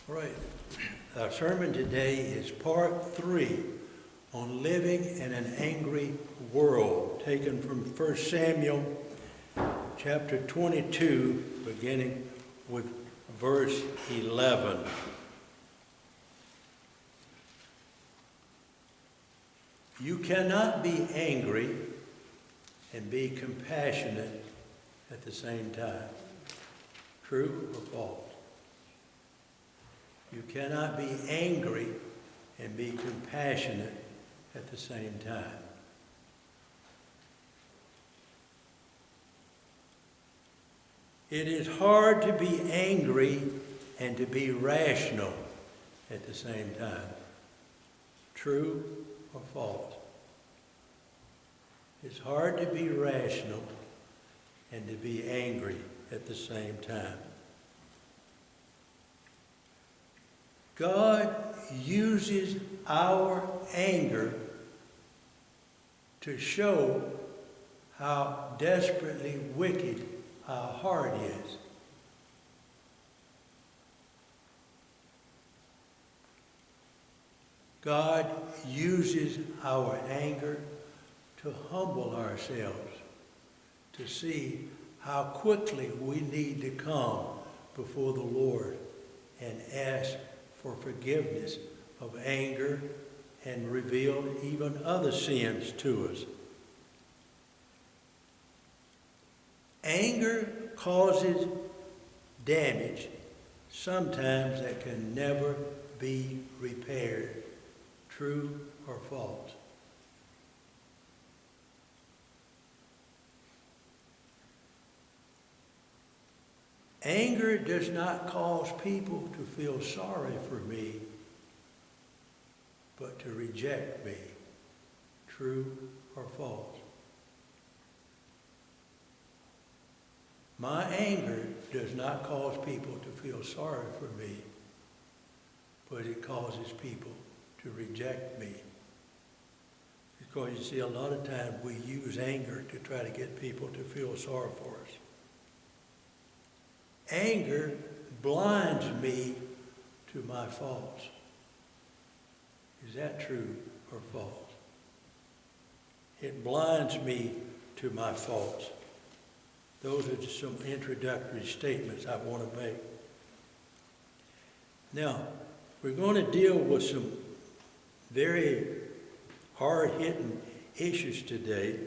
All right. Our sermon today is part 3 on living in an angry world, taken from 1 Samuel chapter 22, beginning with verse 11. You cannot be angry and be compassionate at the same time. True or false? You cannot be angry and be compassionate at the same time. It is hard to be angry and to be rational at the same time. True or false? It's hard to be rational and to be angry at the same time. God uses our anger to show how desperately wicked our heart is. God uses our anger to humble ourselves, to see how quickly we need to come before the Lord and ask for forgiveness of anger and reveal even other sins to us. Anger causes damage, sometimes that can never be repaired. True or false? Anger does not cause people to feel sorry for me, but to reject me. True or false? My anger does not cause people to feel sorry for me, but it causes people to reject me. Because you see, a lot of times we use anger to try to get people to feel sorry for us. Anger blinds me to my faults. Is that true or false? It blinds me to my faults. Those are just some introductory statements I want to make. Now, we're going to deal with some very hard-hitting issues today.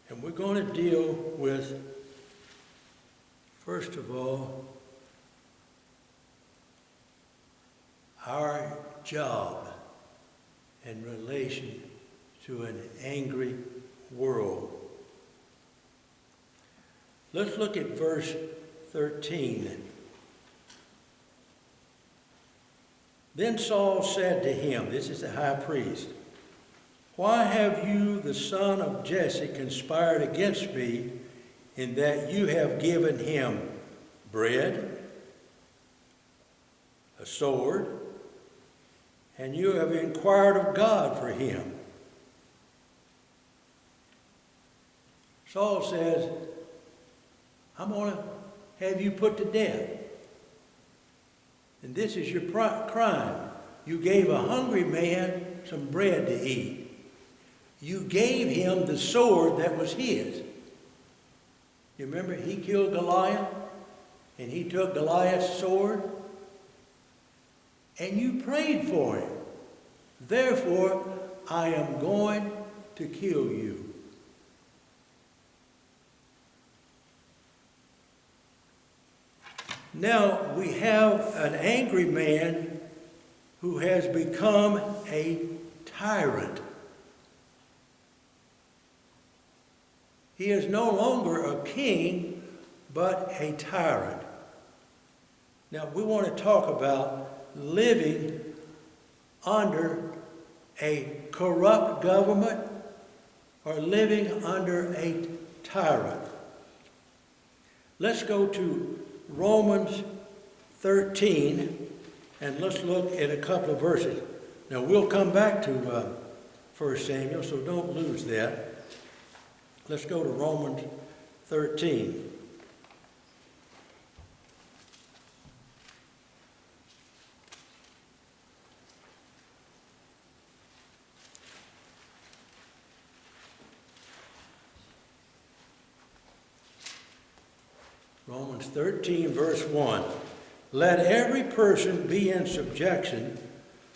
And we're going to deal with, first of all, our job in relation to an angry world. Let's look at verse 13. Then Saul said to him, this is the high priest, "Why have you, the son of Jesse, conspired against me in that you have given him bread, a sword, and you have inquired of God for him?" Saul says, "I'm going to have you put to death. And this is your crime. You gave a hungry man some bread to eat. You gave him the sword that was his." You remember he killed Goliath and he took Goliath's sword? And you prayed for him. Therefore, I am going to kill you. Now we have an angry man who has become a tyrant. He is no longer a king, but a tyrant. Now we want to talk about living under a corrupt government or living under a tyrant. Let's go to Romans 13, and let's look at a couple of verses. Now, we'll come back to 1 Samuel, so don't lose that. Let's go to Romans 13. Romans 13, verse 1. Let every person be in subjection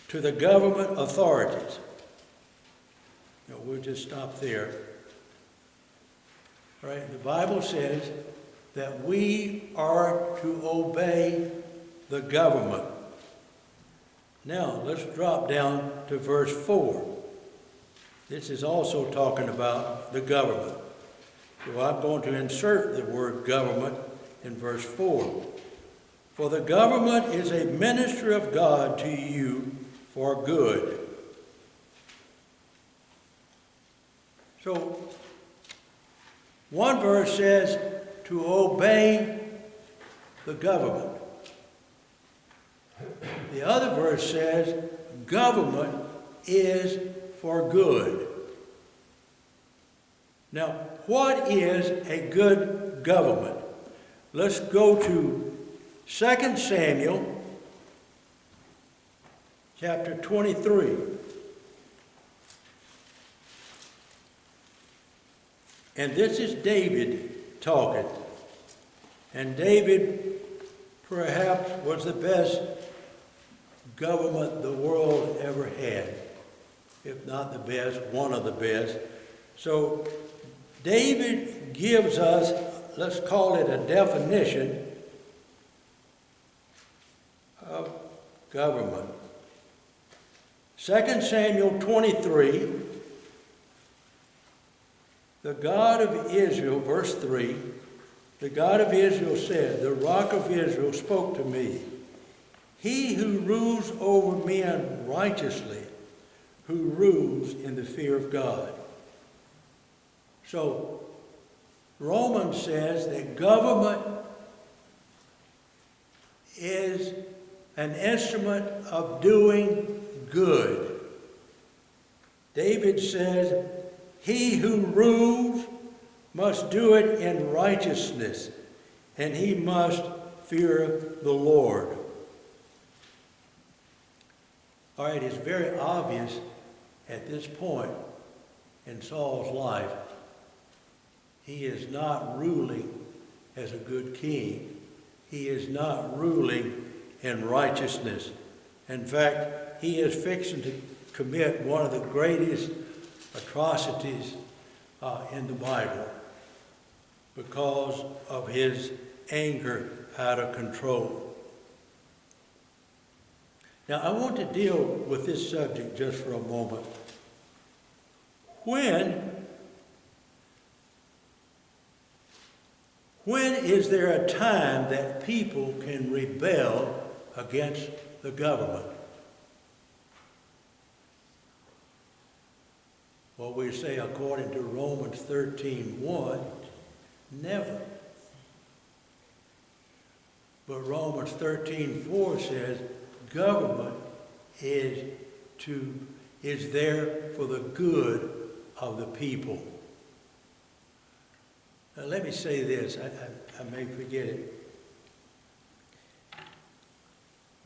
to the government authorities. Now, we'll just stop there. All right, the Bible says that we are to obey the government. Now, let's drop down to verse 4. This is also talking about the government. So I'm going to insert the word government in verse 4. For the government is a ministry of God to you for good. So, one verse says to obey the government. The other verse says government is for good. Now, what is a good government? Let's go to 2 Samuel chapter 23. And this is David talking. And David perhaps was the best government the world ever had. If not the best, one of the best. So David gives us, let's call it a definition of government. 2 Samuel 23, the God of Israel, verse 3, the God of Israel said, the Rock of Israel spoke to me. He who rules over men righteously, who rules in the fear of God. So, Romans says that government is an instrument of doing good. David says, he who rules must do it in righteousness, and he must fear the Lord. All right, it's very obvious at this point in Saul's life, he is not ruling as a good king. He is not ruling in righteousness. In fact, he is fixing to commit one of the greatest atrocities in the Bible because of his anger out of control. Now, I want to deal with this subject just for a moment. When is there a time that people can rebel against the government? Well, we say according to Romans 13:1, never. But Romans 13:4 says government is there for the good of the people. Now, let me say this, I may forget it.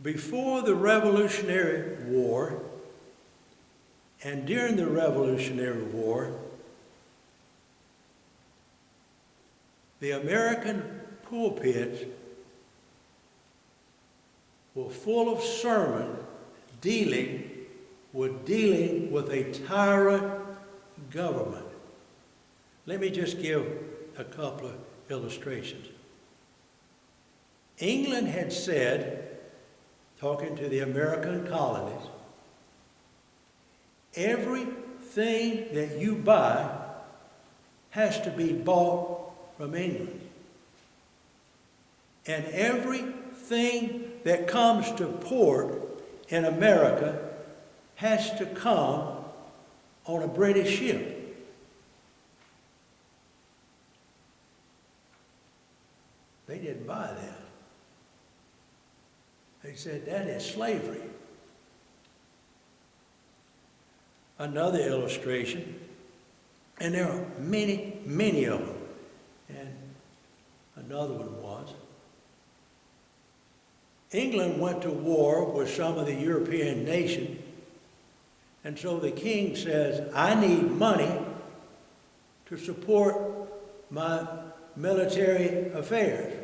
Before the Revolutionary War and during the Revolutionary War, the American pulpits were full of sermons dealing with a tyrant government. Let me just give a couple of illustrations. England had said, talking to the American colonies, everything that you buy has to be bought from England. And everything that comes to port in America has to come on a British ship. They didn't buy that. They said that is slavery. Another illustration, and there are many, many of them. And another one was, England went to war with some of the European nations, and so the king says, I need money to support my military affairs.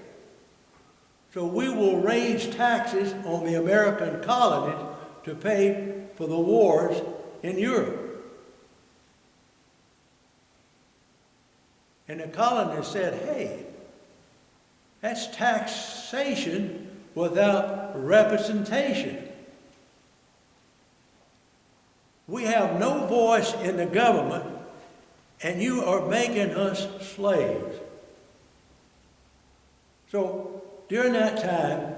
So we will raise taxes on the American colonies to pay for the wars in Europe. And the colonists said, hey, that's taxation without representation. We have no voice in the government, and you are making us slaves. So during that time,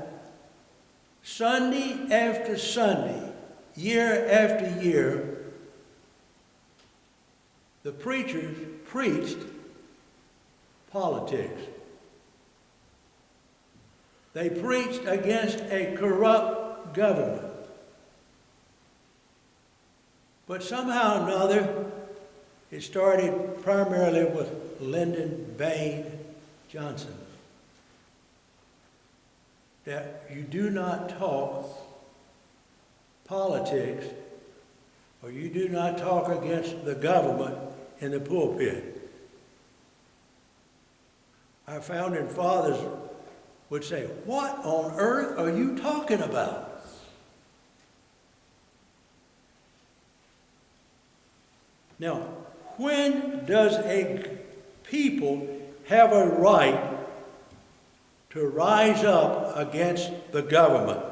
Sunday after Sunday, year after year, the preachers preached politics. They preached against a corrupt government. But somehow or another, it started primarily with Lyndon Baines Johnson. That you do not talk politics, or you do not talk against the government in the pulpit. Our founding fathers would say, what on earth are you talking about? Now, when does a people have a right to rise up against the government?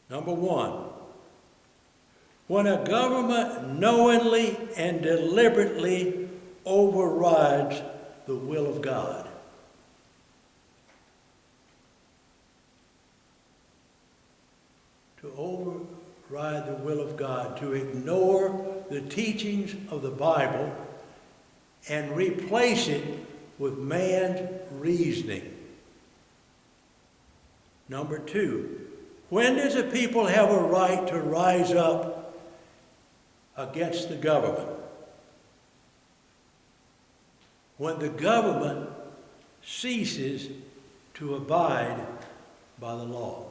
Number one, when a government knowingly and deliberately overrides the will of God. To override the will of God, to ignore the teachings of the Bible and replace it with man's reasoning. Number two, when does a people have a right to rise up against the government? When the government ceases to abide by the law.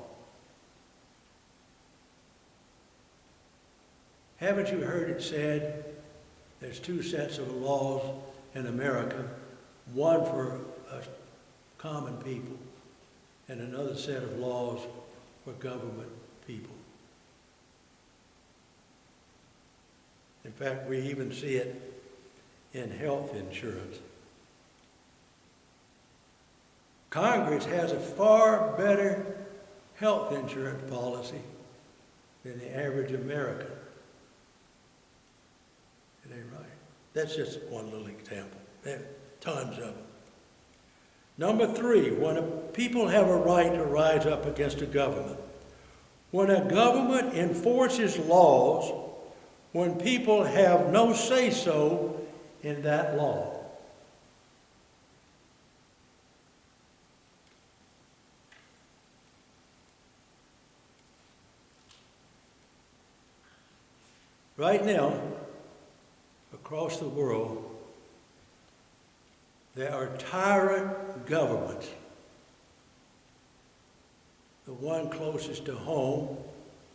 Haven't you heard it said there's two sets of laws in America, one for us common people and another set of laws for government people? In fact, we even see it in health insurance. Congress has a far better health insurance policy than the average American. It ain't right. That's just one little example. There are tons of them. Number three, when a people have a right to rise up against a government. When a government enforces laws, when people have no say-so in that law. Right now, across the world, there are tyrant governments. The one closest to home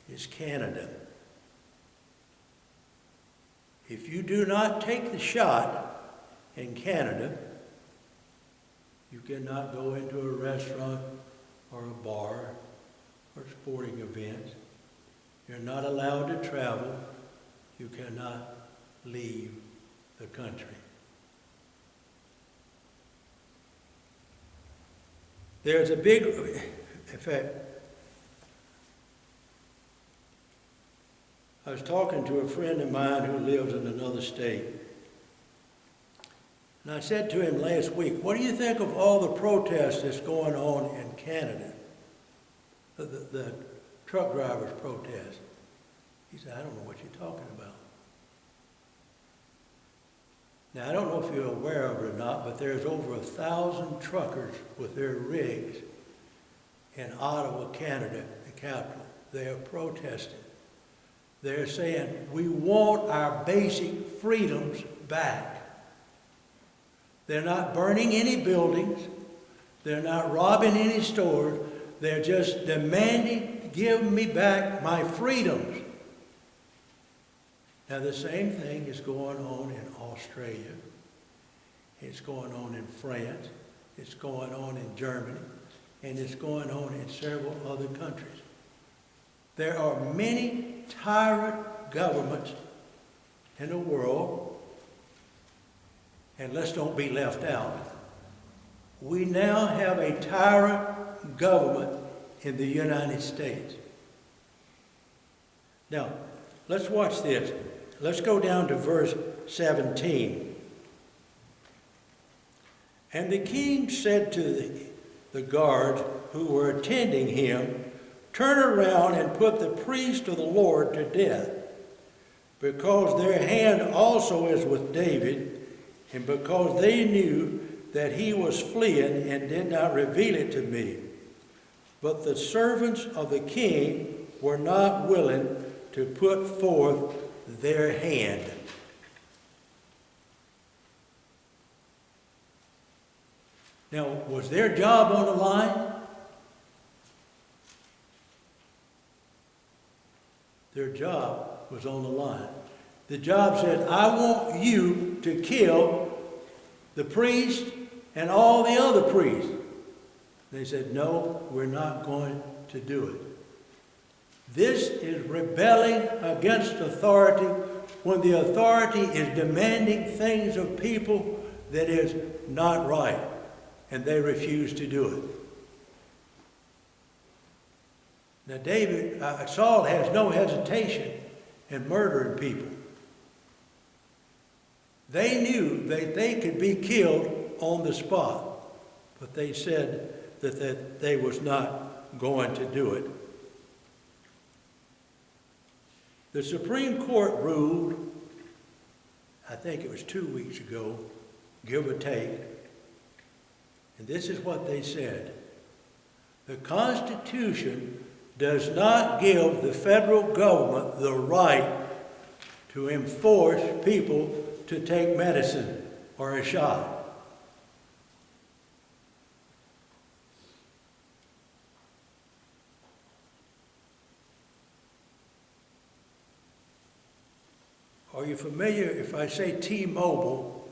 is Canada. If you do not take the shot in Canada, you cannot go into a restaurant or a bar or sporting events. You're not allowed to travel. You cannot leave the country. There's a big, in fact, I was talking to a friend of mine who lives in another state. And I said to him last week, what do you think of all the protests that's going on in Canada? The truck drivers' protest. He said, I don't know what you're talking about. Now, I don't know if you're aware of it or not, but there's over 1,000 truckers with their rigs in Ottawa, Canada, the capital. They are protesting. They're saying, we want our basic freedoms back. They're not burning any buildings. They're not robbing any stores. They're just demanding, give me back my freedoms. Now, the same thing is going on in Australia. It's going on in France. It's going on in Germany, and it's going on in several other countries. There are many tyrant governments in the world, and let's don't be left out. We now have a tyrant government in the United States. Now, let's watch this. Let's go down to verse 17. And the king said to the guards who were attending him, "Turn around and put the priest of the Lord to death, because their hand also is with David, and because they knew that he was fleeing and did not reveal it to me." But the servants of the king were not willing to put forth their hand. Now, was their job on the line? Their job was on the line. The job said, "I want you to kill the priest and all the other priests." They said, "No, we're not going to do it." This is rebelling against authority when the authority is demanding things of people that is not right, and they refuse to do it. Now Saul has no hesitation in murdering people. They knew that they could be killed on the spot, but they said that they was not going to do it. The Supreme Court ruled, I think it was 2 weeks ago, give or take, and this is what they said: the Constitution does not give the federal government the right to enforce people to take medicine or a shot. Are you familiar if I say T-Mobile?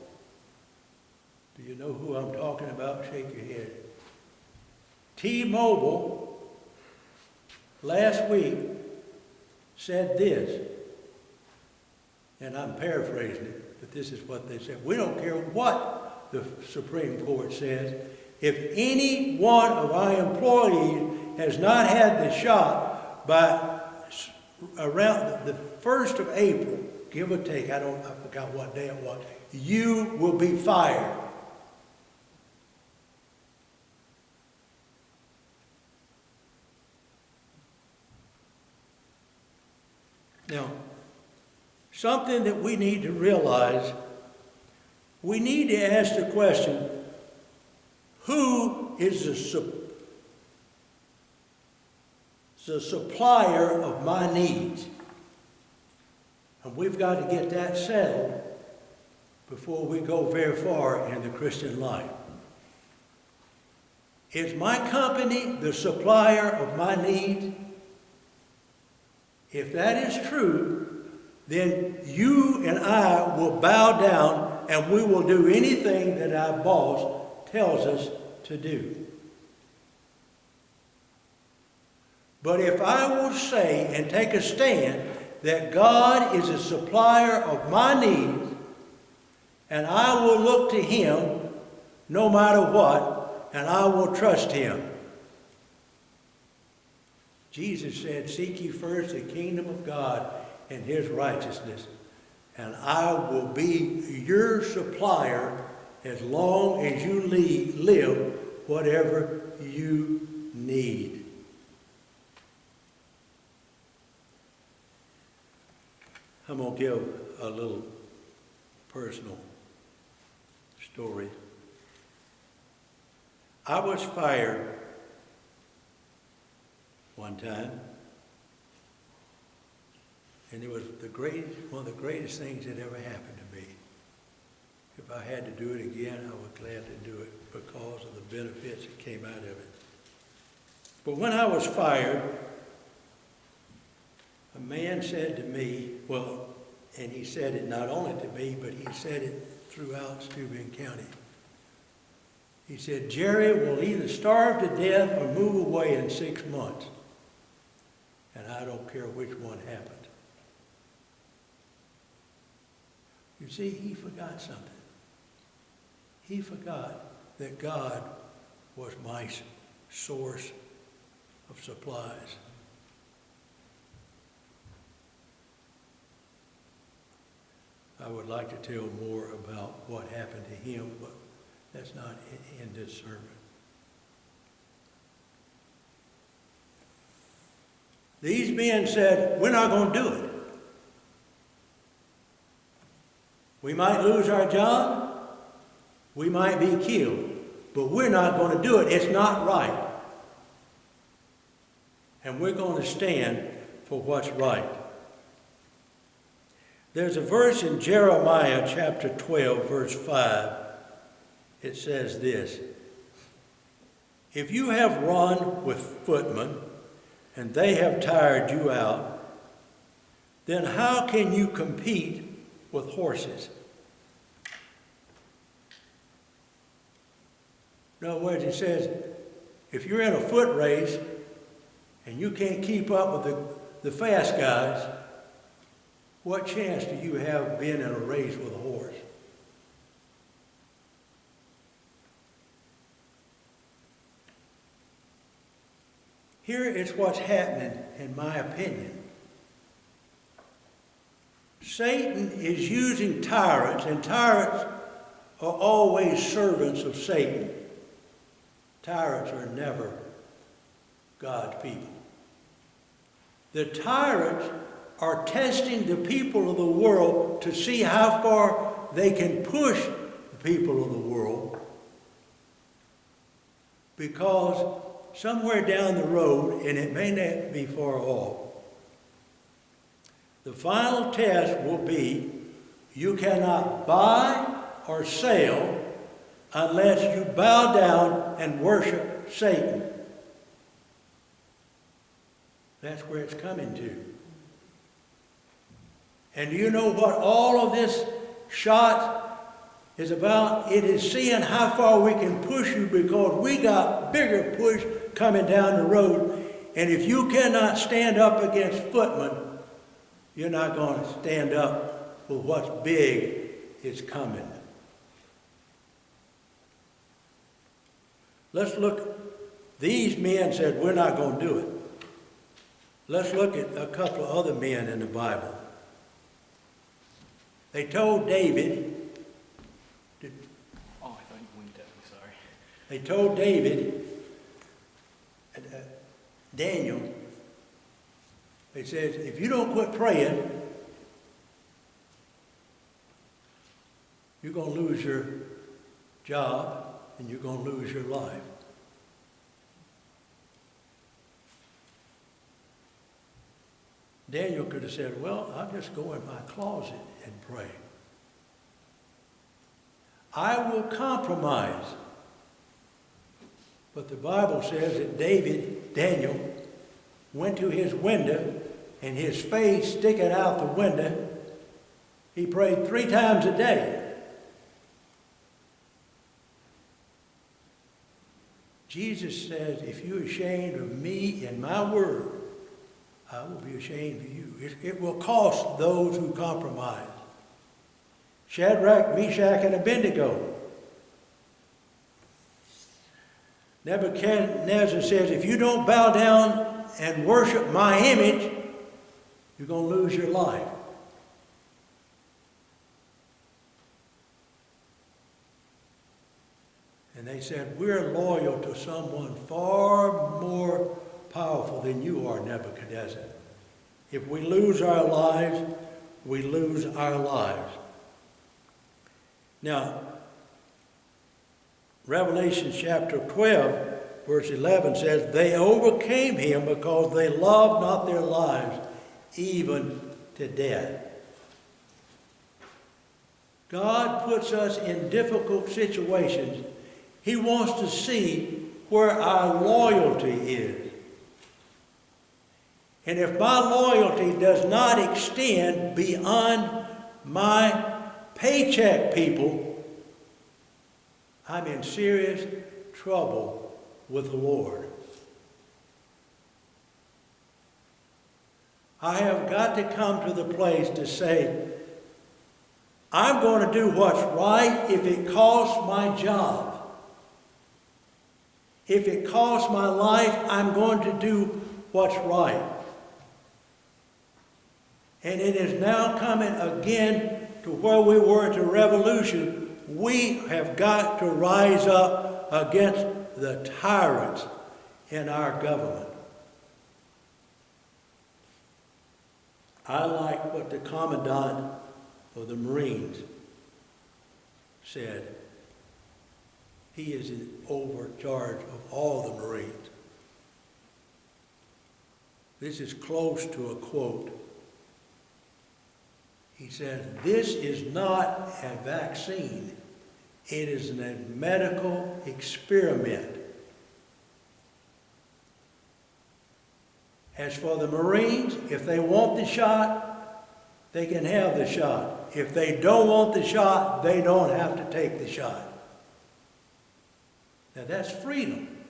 Do you know who I'm talking about? Shake your head. T-Mobile last week said this, and I'm paraphrasing it, but this is what they said: "We don't care what the Supreme Court says. If any one of our employees has not had the shot by around the 1st of April, give or take, I forgot what day it was, you will be fired." Now, something that we need to realize, we need to ask the question, who is the supplier of my needs? And we've got to get that settled before we go very far in the Christian life. Is my company the supplier of my needs? If that is true, then you and I will bow down and we will do anything that our boss tells us to do. But if I will say and take a stand that God is a supplier of my needs, and I will look to Him no matter what, and I will trust Him. Jesus said, "Seek ye first the kingdom of God and His righteousness, and I will be your supplier as long as you live whatever you need." I'm going to give a little personal story. I was fired one time, and it was one of the greatest things that ever happened to me. If I had to do it again, I would gladly do it because of the benefits that came out of it. But when I was fired, a man said to me, and he said it not only to me, but he said it throughout Steuben County. He said, Jerry will either starve to death or move away in 6 months. And I don't care which one happened. You see, he forgot something. He forgot that God was my source of supplies. I would like to tell more about what happened to him, but that's not in this sermon. These men said, we're not going to do it. We might lose our job. We might be killed. But we're not going to do it. It's not right. And we're going to stand for what's right. There's a verse in Jeremiah chapter 12, verse 5. It says this: if you have run with footmen, and they have tired you out, then how can you compete with horses? In other words, it says, if you're in a foot race and you can't keep up with the fast guys, what chance do you have being in a race with a horse? Here is what's happening, in my opinion. Satan is using tyrants, and tyrants are always servants of Satan. Tyrants are never God's people. The tyrants are testing the people of the world to see how far they can push the people of the world, because somewhere down the road, and it may not be far off, the final test will be you cannot buy or sell unless you bow down and worship Satan. That's where it's coming to. And do you know what all of this shot is about? It is seeing how far we can push you, because we got bigger push coming down the road. And if you cannot stand up against footmen, you're not going to stand up for what's big is coming. Let's look. These men said, we're not going to do it. Let's look at a couple of other men in the Bible. They told David, I thought you winked at me, sorry. They told David, Daniel, they said, if you don't quit praying, you're going to lose your job and you're going to lose your life. Daniel could have said, well, I'll just go in my closet and pray. I will compromise. But the Bible says that Daniel, went to his window, and his face sticking out the window, he prayed 3 times a day. Jesus says, if you're ashamed of me and my word, I will be ashamed of you. It will cost those who compromise. Shadrach, Meshach, and Abednego. Nebuchadnezzar says, if you don't bow down and worship my image, you're going to lose your life. And they said, we're loyal to someone far more powerful than you are, Nebuchadnezzar. If we lose our lives, we lose our lives. Now, Revelation chapter 12, verse 11 says, they overcame him because they loved not their lives, even to death. God puts us in difficult situations. He wants to see where our loyalty is. And if my loyalty does not extend beyond my paycheck people, I'm in serious trouble with the Lord. I have got to come to the place to say, I'm going to do what's right if it costs my job. If it costs my life, I'm going to do what's right. And it is now coming again to where we were at the revolution. We have got to rise up against the tyrants in our government. I like what the commandant of the Marines said. He is in overcharge of all the Marines. This is close to a quote. He says, "This is not a vaccine. It is a medical experiment." As for the Marines, if they want the shot, they can have the shot. If they don't want the shot, they don't have to take the shot. Now that's freedom.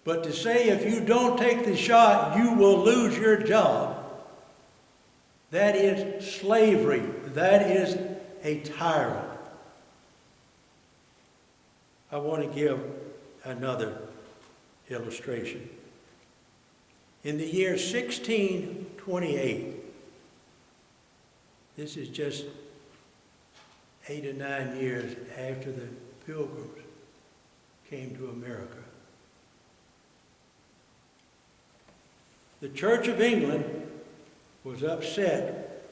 But to say if you don't take the shot, you will lose your job, that is slavery. That is a tyrant. I want to give another illustration. In the year 1628, this is just 8 or 9 years after the Pilgrims came to America, the Church of England was upset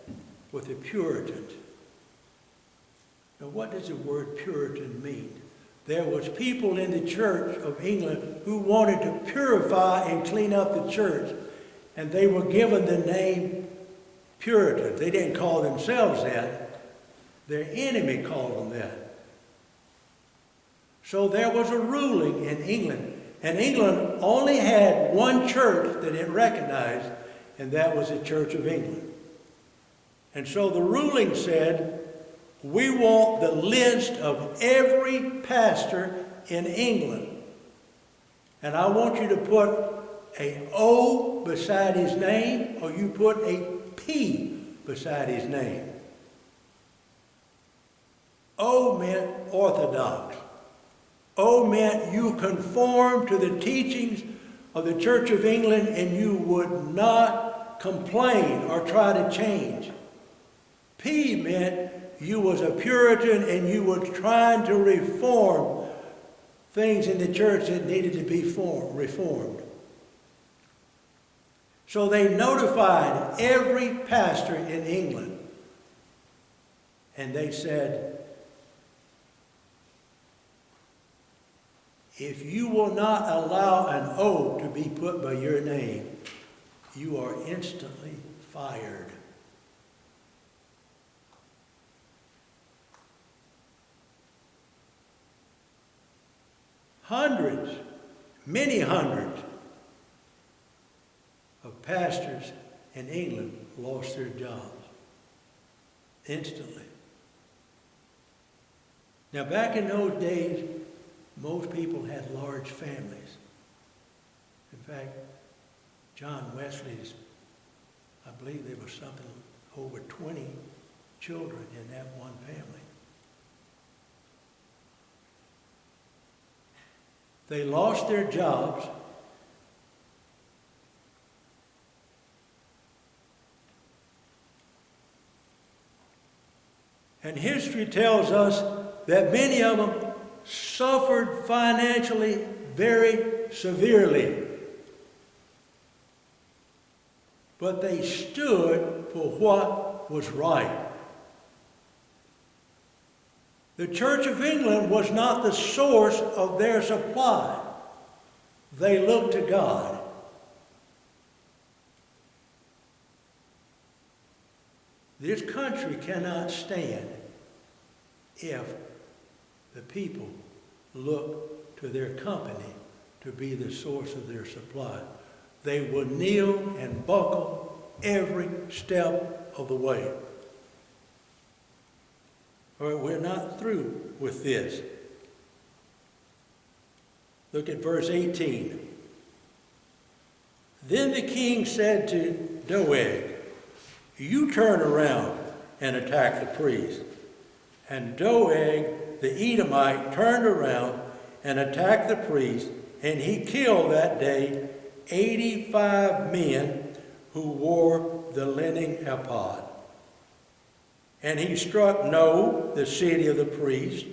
with the Puritans. Now, what does the word Puritan mean? There was people in the Church of England who wanted to purify and clean up the church, and they were given the name Puritan. They didn't call themselves that. Their enemy called them that. So there was a ruling in England, and England only had one church that it recognized, and that was the Church of England. And so the ruling said, we want the list of every pastor in England. And I want you to put an O beside his name, or you put a P beside his name. O meant orthodox. O meant you conform to the teachings of the Church of England and you would not complain or try to change. P meant you was a Puritan and you were trying to reform things in the church that needed to be reformed. So they notified every pastor in England, and they said, if you will not allow an O to be put by your name, you are instantly fired. Hundreds, many hundreds of pastors in England lost their jobs instantly. Now, back in those days, most people had large families. In fact, John Wesley's, I believe there was something over 20 children in that one family. They lost their jobs. And history tells us that many of them suffered financially very severely. But they stood for what was right. The Church of England was not the source of their supply. They looked to God. This country cannot stand if the people look to their company to be the source of their supply. They will kneel and buckle every step of the way. or we're not through with this. Look at verse 18. Then the king said to Doeg, you turn around and attack the priest. And Doeg the Edomite turned around and attacked the priest, and he killed that day 85 men who wore the linen ephod. And he struck No, the city of the priest,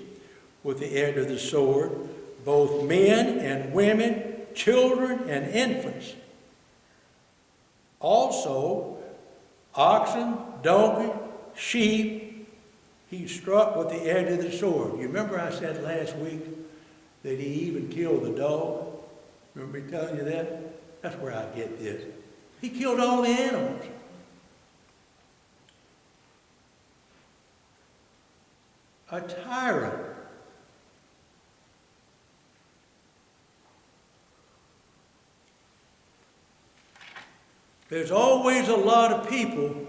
with the edge of the sword, both men and women, children and infants. Also, oxen, donkey, sheep, he struck with the edge of the sword. You remember I said last week that he even killed the dog? Remember me telling you that? That's where I get this. He killed all the animals. A tyrant. There's always a lot of people,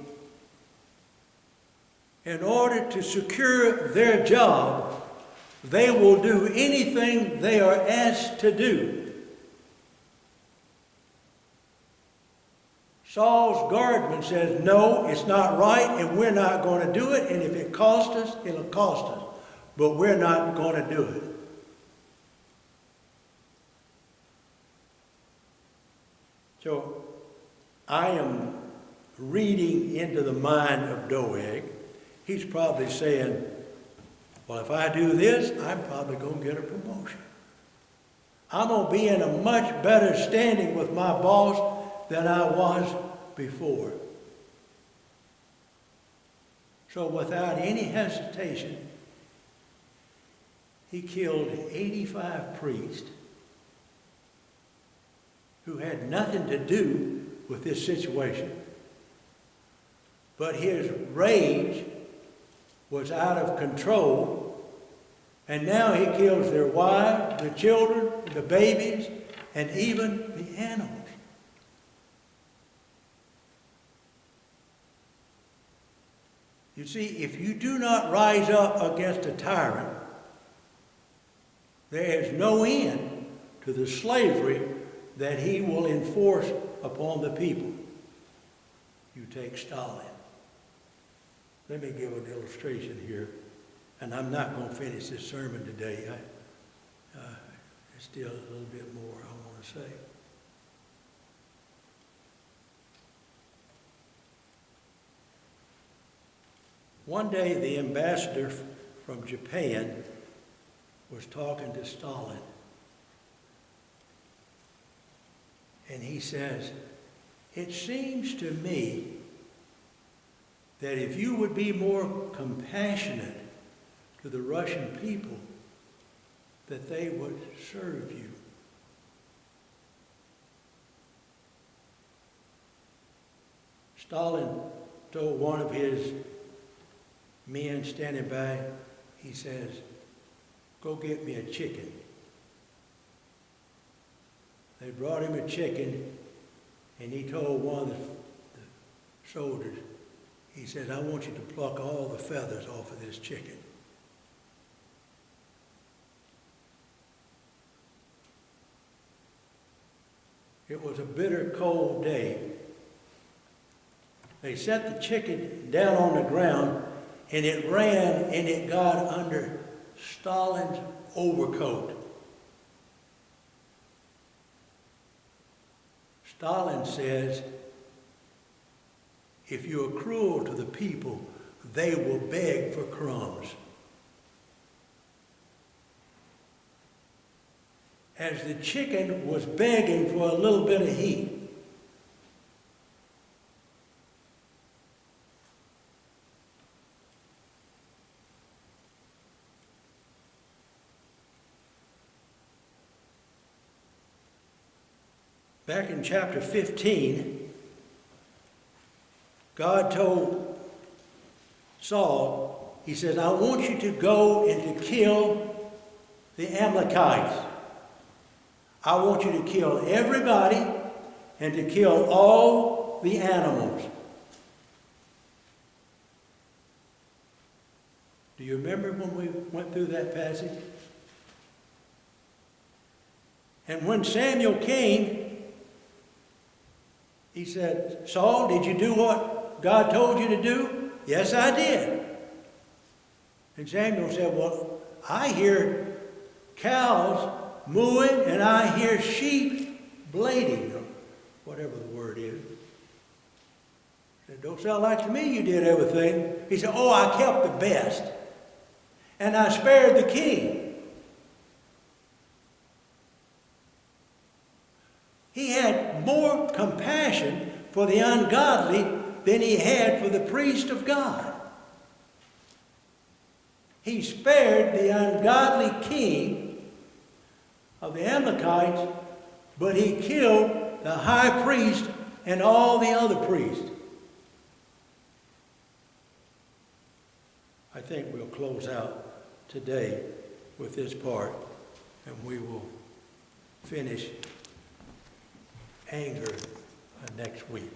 in order to secure their job, they will do anything they are asked to do. Saul's guardsman says, no, it's not right, and we're not going to do it, and if it costs us, it'll cost us. But we're not going to do it. So, I am reading into the mind of Doeg. He's probably saying, well, if I do this, I'm probably going to get a promotion. I'm going to be in a much better standing with my boss than I was before. So without any hesitation, he killed 85 priests who had nothing to do with this situation. But his rage was out of control, and now he kills their wives, the children, the babies, and even the animals. You see, if you do not rise up against a tyrant, there is no end to the slavery that he will enforce upon the people. You take Stalin. Let me give an illustration here, and I'm not going to finish this sermon today. There's still a little bit more I want to say. One day, the ambassador from Japan was talking to Stalin, and he says, it seems to me that if you would be more compassionate to the Russian people, that they would serve you. Stalin told one of his men standing by, he says, go get me a chicken. They brought him a chicken, and he told one of the soldiers, he said, I want you to pluck all the feathers off of this chicken. It was a bitter cold day. They set the chicken down on the ground, and it ran and it got under Stalin's overcoat. Stalin says, if you are cruel to the people, they will beg for crumbs. As the chicken was begging for a little bit of heat, back in chapter 15, God told Saul, he says, I want you to go and to kill the Amalekites. I want you to kill everybody and to kill all the animals. Do you remember when we went through that passage? And when Samuel came, he said, Saul, did you do what God told you to do? Yes, I did. And Samuel said, well, I hear cows mooing and I hear sheep bleating, or whatever the word is. It don't sound like to me you did everything. He said, oh, I kept the best. And I spared the king. He had more compassion for the ungodly than he had for the priest of God. He spared the ungodly king of the Amalekites, but he killed the high priest and all the other priests. I think we'll close out today with this part, and we will finish anger next week.